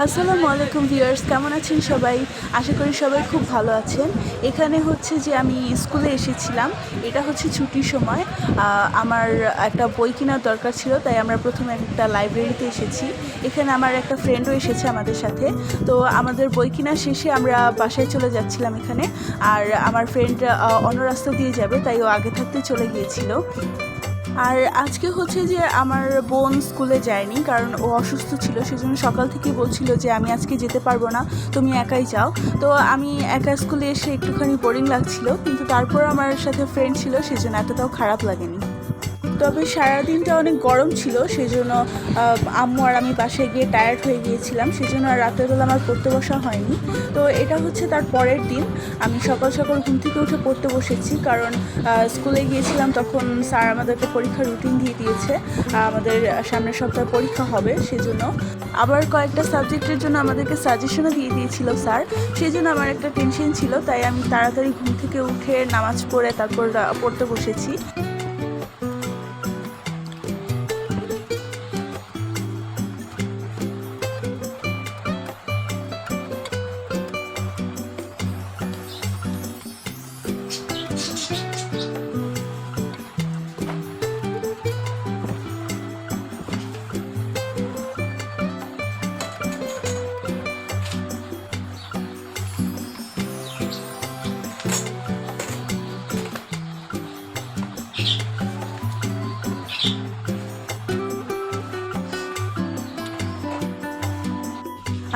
আসসালামু আলাইকুম ভিউয়ার্স, কেমন আছেন সবাই? আশা করি সবাই খুব ভালো আছেন। এখানে হচ্ছে যে আমি স্কুলে এসেছিলাম। এটা হচ্ছে ছুটির সময়। আমার একটা বই কেনার দরকার ছিল, তাই আমরা প্রথমে একটা লাইব্রেরিতে এসেছি। এখানে আমার একটা ফ্রেন্ডও এসেছে আমাদের সাথে। তো আমাদের বই কেনা শেষে আমরা বাসায় চলে যাচ্ছিলাম এখানে। আর আমার ফ্রেন্ড অন্য রাস্তা দিয়ে যাবে, তাই ও আগে থাকতে চলে গিয়েছিল। আর আজকে হচ্ছে যে আমার বোন স্কুলে যায়নি, কারণ ও অসুস্থ ছিল। সেজন্য সকাল থেকেই বলছিল যে আমি আজকে যেতে পারবো না, তুমি একাই যাও। তো আমি একা স্কুলে এসে একটুখানি বোরিং লাগছিল, কিন্তু তারপর আমার সাথে ফ্রেন্ড ছিল, সেজন্য এতটাও খারাপ লাগেনি। তবে সারাদিনটা অনেক গরম ছিল, সেজন্য আম্মু আর আমি বাসায় গিয়ে টায়ার্ড হয়ে গিয়েছিলাম, সেজন্য আর রাতের বেলা আমার পড়তে বসা হয়নি। তো এটা হচ্ছে তার পরের দিন। আমি সকাল সকাল ঘুম থেকে উঠে পড়তে বসেছি, কারণ স্কুলে গিয়েছিলাম তখন স্যার আমাদেরকে পরীক্ষার রুটিন দিয়ে দিয়েছে। আমাদের সামনের সপ্তাহে পরীক্ষা হবে, সেজন্য আবার কয়েকটা সাবজেক্টের জন্য আমাদেরকে সাজেশনও দিয়ে দিয়েছিল স্যার। সেই জন্য আমার একটা টেনশন ছিল, তাই আমি তাড়াতাড়ি ঘুম থেকে উঠে নামাজ পড়ে তারপর পড়তে বসেছি।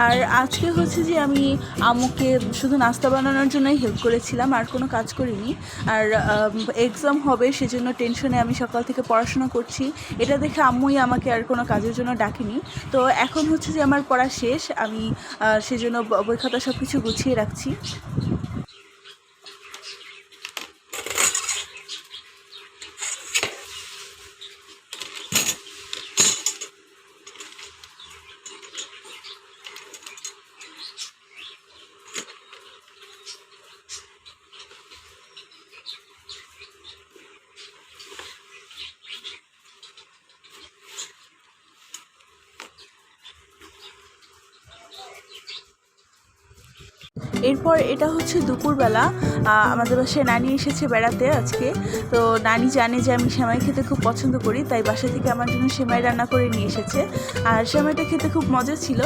আর আজকে হচ্ছে যে আমি আম্মুকে শুধু নাস্তা বানানোর জন্যই হেল্প করেছিলাম, আর কোনো কাজ করিনি। আর এক্সাম হবে, সেজন্য টেনশনে আমি সকাল থেকে পড়াশোনা করছি। এটা দেখে আম্মুই আমাকে আর কোনো কাজের জন্য ডাকেনি। তো এখন হচ্ছে যে আমার পড়া শেষ, আমি সেজন্য বই খাতা সব কিছু গুছিয়ে রাখছি। এরপর এটা হচ্ছে দুপুরবেলা। আমাদের বাসায় নানি এসেছে বেড়াতে আজকে। তো নানি জানে যে আমি সেমাই খেতে খুব পছন্দ করি, তাই বাসা থেকে আমার জন্য সেমাই রান্না করে নিয়ে এসেছে। আর সেমাইটা খেতে খুব মজা ছিল।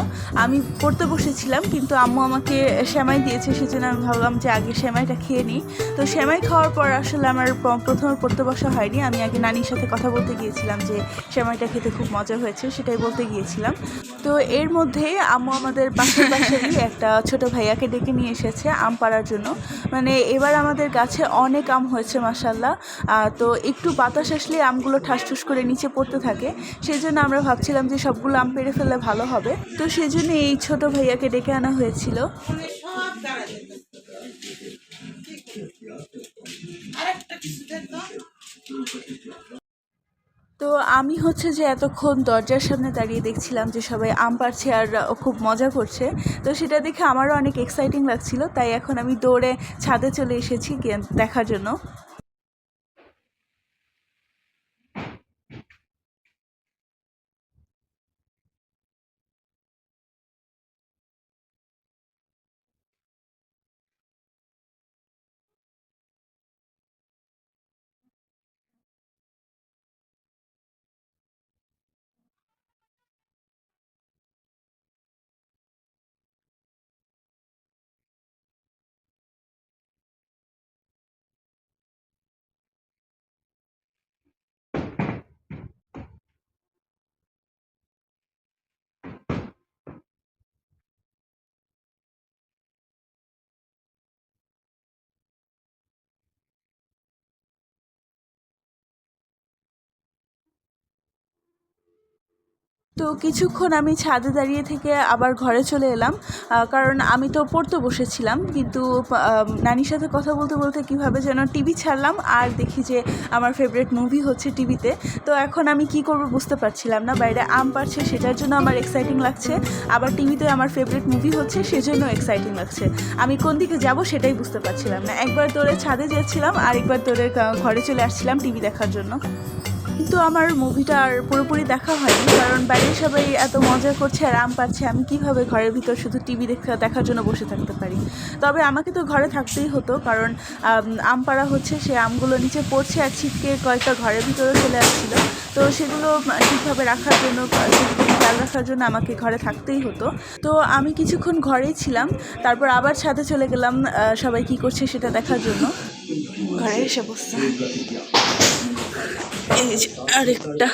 আমি পড়তে বসেছিলাম, কিন্তু আম্মু আমাকে সেমাই দিয়েছে, সেজন্য আমি ভাবলাম যে আগে সেমাইটা খেয়ে নিই। তো সেমাই খাওয়ার পর আসলে আমার প্রথমে পড়তে বসা হয়নি। আমি আগে নানির সাথে কথা বলতে গিয়েছিলাম যে সেমাইটা খেতে খুব মজা হয়েছে, সেটাই বলতে গিয়েছিলাম। তো এর মধ্যে আম্মু আমাদের পাশের বাসারই একটা ছোট ভাইয়াকে ডেকে নিয়ে এসেছে আম পাড়ার জন্য। মানে এবার আমাদের গাছে অনেক আম হয়েছে মাশাআল্লাহ। তো একটু বাতাস আসলে আমগুলো ঠাসঠুস করে নিচে পড়তে থাকে। সেই জন্য আমরা ভাবছিলাম যে সবগুলো আম পেড়ে ফেললে ভালো হবে। তো সেই জন্য এই ছোট ভাইয়াকে ডেকে আনা হয়েছিল। তো আমি হচ্ছে যে এতক্ষণ দরজার সামনে দাঁড়িয়ে দেখছিলাম যে সবাই আম পাড়ছে আর খুব মজা করছে। তো সেটা দেখে আমারও অনেক এক্সাইটিং লাগছিল, তাই এখন আমি দৌড়ে ছাদে চলে এসেছি দেখার জন্য। তো কিছুক্ষণ আমি ছাদে দাঁড়িয়ে থেকে আবার ঘরে চলে এলাম, কারণ আমি তো পড়তে বসেছিলাম, কিন্তু নানির সাথে কথা বলতে বলতে কীভাবে যেন টিভি ছাড়লাম, আর দেখি যে আমার ফেভারিট মুভি হচ্ছে টিভিতে। তো এখন আমি কি করব বুঝতে পারছিলাম না। বাইরে আম পাড়ছে, সেটার জন্য আমার এক্সাইটিং লাগছে, আবার টিভিতে আমার ফেভারিট মুভি হচ্ছে, সেজন্য এক্সাইটিং লাগছে। আমি কোন দিকে যাব সেটাই বুঝতে পারছিলাম না। একবার দৌড়ে ছাদে যাচ্ছিলাম, আরেকবার দৌড়ে ঘরে চলে আসছিলাম টিভি দেখার জন্য। কিন্তু আমার মুভিটা আর পুরোপুরি দেখা হয়নি, কারণ বাইরে সবাই এত মজা করছে আর আম পাচ্ছে, আমি কিভাবে ঘরের ভিতর শুধু টিভি দেখার জন্য বসে থাকতে পারি। তবে আমাকে তো ঘরে থাকতেই হতো, কারণ আম পাড়া হচ্ছে, সে আমগুলো নিচে পড়ছে আর ছিটকে কয়েকটা ঘরের ভিতরে চলে আসছিল। তো সেগুলো ঠিকভাবে রাখার জন্য, খেয়াল রাখার জন্য আমাকে ঘরে থাকতেই হতো। তো আমি কিছুক্ষণ ঘরেই ছিলাম, তারপর আবার ছাদে চলে গেলাম সবাই কী করছে সেটা দেখার জন্য। ঘরে এসে বসছে, এই যে আরেকটা।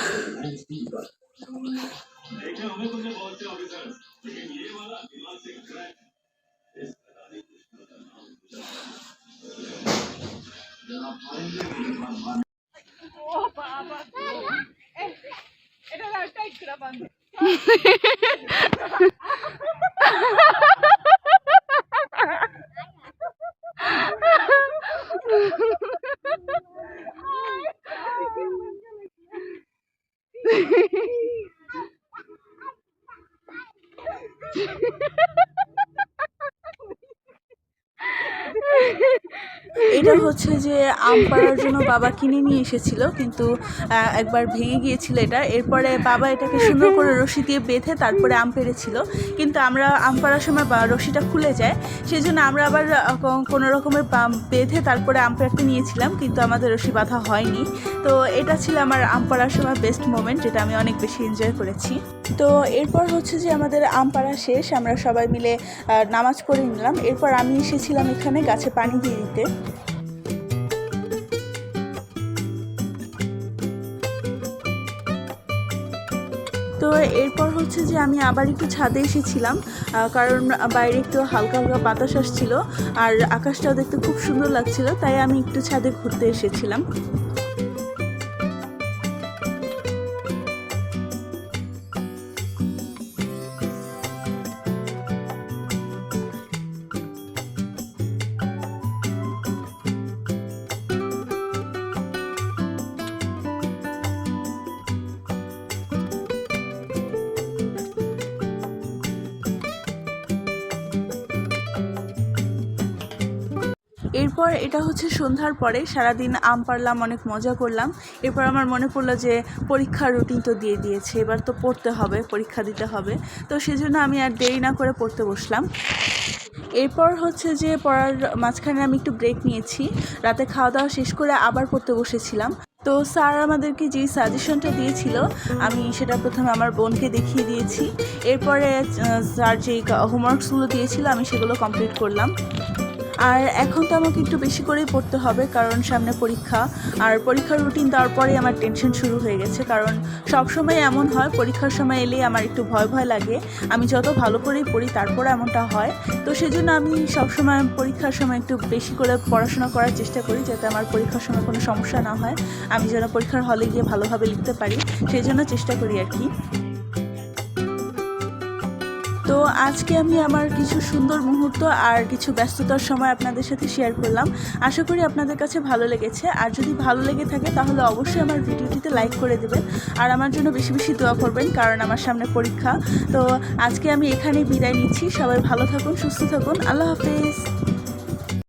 এটা হচ্ছে যে আম পাড়ার জন্য বাবা কিনে নিয়ে এসেছিল, কিন্তু একবার ভেঙে গিয়েছিল এটা। এরপরে বাবা এটাকে সুন্দর করে রশি দিয়ে বেঁধে তারপরে আম পেড়েছিল, কিন্তু আমরা আম পাড়ার সময় রশিটা খুলে যায়, সেই জন্য আমরা আবার কোনো রকমের বেঁধে তারপরে আম পেড়তে নিয়েছিলাম, কিন্তু আমাদের রশি বাঁধা হয়নি। তো এটা ছিল আমার আম পাড়ার সময় বেস্ট মোমেন্ট, যেটা আমি অনেক বেশি এনজয় করেছি। তো এরপর হচ্ছে যে আমাদের আম পাড়া শেষ, আমরা সবাই মিলে নামাজ পড়ে নিলাম। এরপর আমি এসেছিলাম এখানে গাছে পানি দিয়ে দিতে। তো এরপর হচ্ছে যে আমি আবার একটু ছাদে এসেছিলাম, কারণ বাইরে একটু হালকা হালকা বাতাস আসছিল আর আকাশটাও দেখতে খুব সুন্দর লাগছিল, তাই আমি একটু ছাদে ঘুরতে এসেছিলাম। এরপর এটা হচ্ছে সন্ধ্যার পরে, সারাদিন আম পাড়লাম, অনেক মজা করলাম। এরপর আমার মনে পড়লো যে পরীক্ষার রুটিন তো দিয়ে দিয়েছে, এবার তো পড়তে হবে, পরীক্ষা দিতে হবে। তো সেজন্য আমি আর দেরি না করে পড়তে বসলাম। এরপর হচ্ছে যে পড়ার মাঝখানে আমি একটু ব্রেক নিয়েছি, রাতে খাওয়া দাওয়া শেষ করে আবার পড়তে বসেছিলাম। তো স্যার আমাদেরকে যেই সাজেশনটা দিয়েছিল, আমি সেটা প্রথমে আমার বোনকে দেখিয়ে দিয়েছি। এরপরে স্যার যেই হোমওয়ার্কসগুলো দিয়েছিল আমি সেগুলো কমপ্লিট করলাম। আর এখন তো আমাকে একটু বেশি করেই পড়তে হবে, কারণ সামনে পরীক্ষা। আর পরীক্ষার রুটিন দেওয়ার পরেই আমার টেনশন শুরু হয়ে গেছে, কারণ সবসময় এমন হয়, পরীক্ষার সময় এলেই আমার একটু ভয় ভয় লাগে। আমি যত ভালো করেই পড়ি তারপরে এমনটা হয়। তো সেজন্য আমি সবসময় পরীক্ষার সময় একটু বেশি করে পড়াশোনা করার চেষ্টা করি, যাতে আমার পরীক্ষার সময় কোনো সমস্যা না হয়, আমি যেন পরীক্ষার হলে গিয়ে ভালোভাবে লিখতে পারি, সেই জন্য চেষ্টা করি আর কি। তো আজকে আমি আমার কিছু সুন্দর মুহূর্ত আর কিছু ব্যস্ততার সময় আপনাদের সাথে শেয়ার করলাম। আশা করি আপনাদের কাছে ভালো লেগেছে, আর যদি ভালো লেগে থাকে তাহলে অবশ্যই আমার ভিডিওটিতে লাইক করে দেবেন আর আমার জন্য বেশি বেশি দোয়া করবেন, কারণ আমার সামনে পরীক্ষা। তো আজকে আমি এখানেই বিদায় নিচ্ছি। সবাই ভালো থাকুন, সুস্থ থাকুন, আল্লাহ হাফেজ।